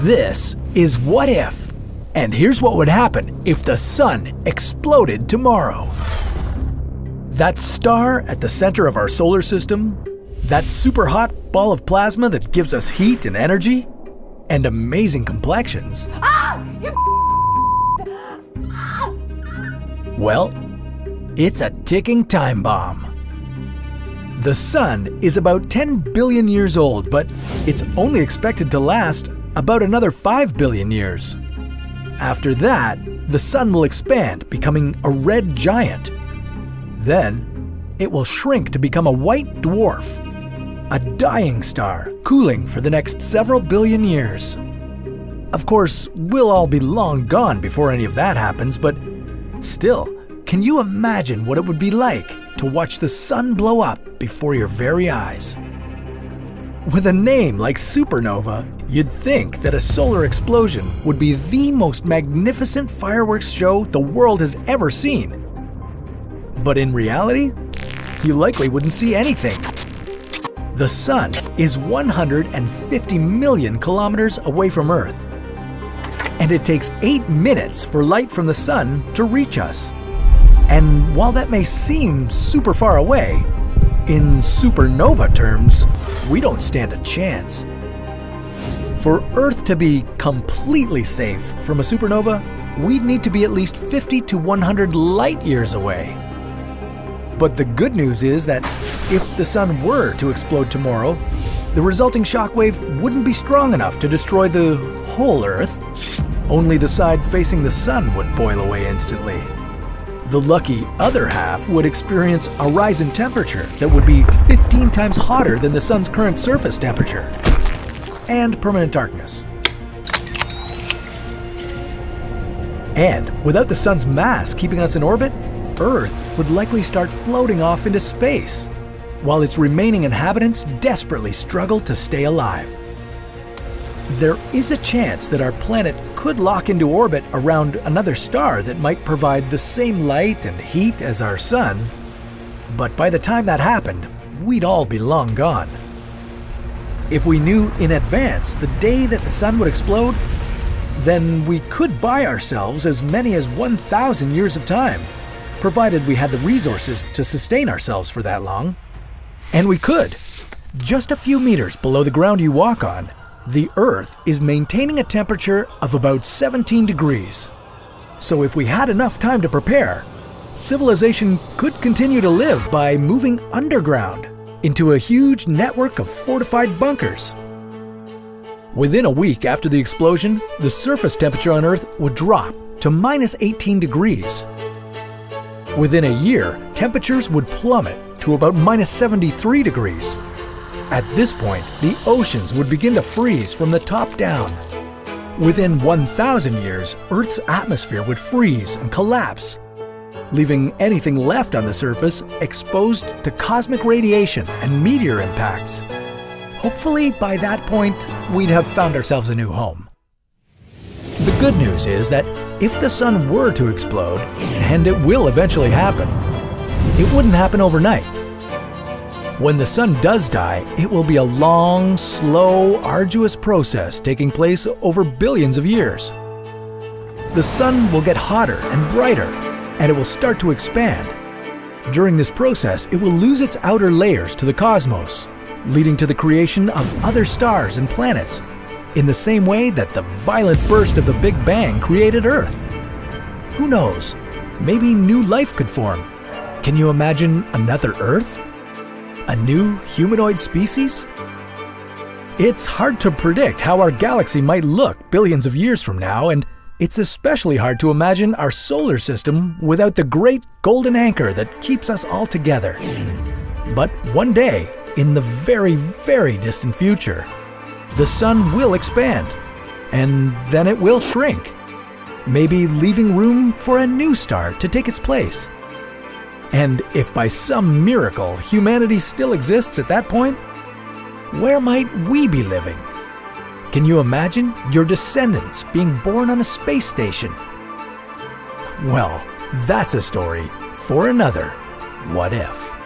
This is What If, and here's what would happen if the sun exploded tomorrow. That star at the center of our solar system, that super hot ball of plasma that gives us heat and energy, and amazing complexions. Well, it's a ticking time bomb. The sun is about 10 billion years old, but it's only expected to last about another 5 billion years. After that, the sun will expand, becoming a red giant. Then, it will shrink to become a white dwarf, a dying star, cooling for the next several billion years. Of course, we'll all be long gone before any of that happens, but still, can you imagine what it would be like to watch the sun blow up before your very eyes? With a name like supernova, you'd think that a solar explosion would be the most magnificent fireworks show the world has ever seen. But in reality, you likely wouldn't see anything. The sun is 150 million kilometers away from Earth, and it takes 8 minutes for light from the sun to reach us. And while that may seem super far away, in supernova terms, we don't stand a chance. For Earth to be completely safe from a supernova, we'd need to be at least 50 to 100 light years away. But the good news is that if the sun were to explode tomorrow, the resulting shockwave wouldn't be strong enough to destroy the whole Earth. Only the side facing the sun would boil away instantly. The lucky other half would experience a rise in temperature that would be 15 times hotter than the sun's current surface temperature, and permanent darkness. And without the sun's mass keeping us in orbit, Earth would likely start floating off into space, while its remaining inhabitants desperately struggle to stay alive. There is a chance that our planet could lock into orbit around another star that might provide the same light and heat as our sun, but by the time that happened, we'd all be long gone. If we knew in advance the day that the sun would explode, then we could buy ourselves as many as 1,000 years of time, provided we had the resources to sustain ourselves for that long. And we could. Just a few meters below the ground you walk on, the Earth is maintaining a temperature of about 17 degrees. So if we had enough time to prepare, civilization could continue to live by moving underground into a huge network of fortified bunkers. Within a week after the explosion, the surface temperature on Earth would drop to minus 18 degrees. Within a year, temperatures would plummet to about minus 73 degrees. At this point, the oceans would begin to freeze from the top down. Within 1,000 years, Earth's atmosphere would freeze and collapse, leaving anything left on the surface exposed to cosmic radiation and meteor impacts. Hopefully, by that point, we'd have found ourselves a new home. The good news is that if the sun were to explode, and it will eventually happen, it wouldn't happen overnight. When the sun does die, it will be a long, slow, arduous process taking place over billions of years. The sun will get hotter and brighter, and it will start to expand. During this process, it will lose its outer layers to the cosmos, leading to the creation of other stars and planets, in the same way that the violent burst of the Big Bang created Earth. Who knows? Maybe new life could form. Can you imagine another Earth? A new humanoid species? It's hard to predict how our galaxy might look billions of years from now, and it's especially hard to imagine our solar system without the great golden anchor that keeps us all together. But one day, in the very, very distant future, the sun will expand, and then it will shrink, maybe leaving room for a new star to take its place. And if by some miracle humanity still exists at that point, where might we be living? Can you imagine your descendants being born on a space station? Well, that's a story for another What If.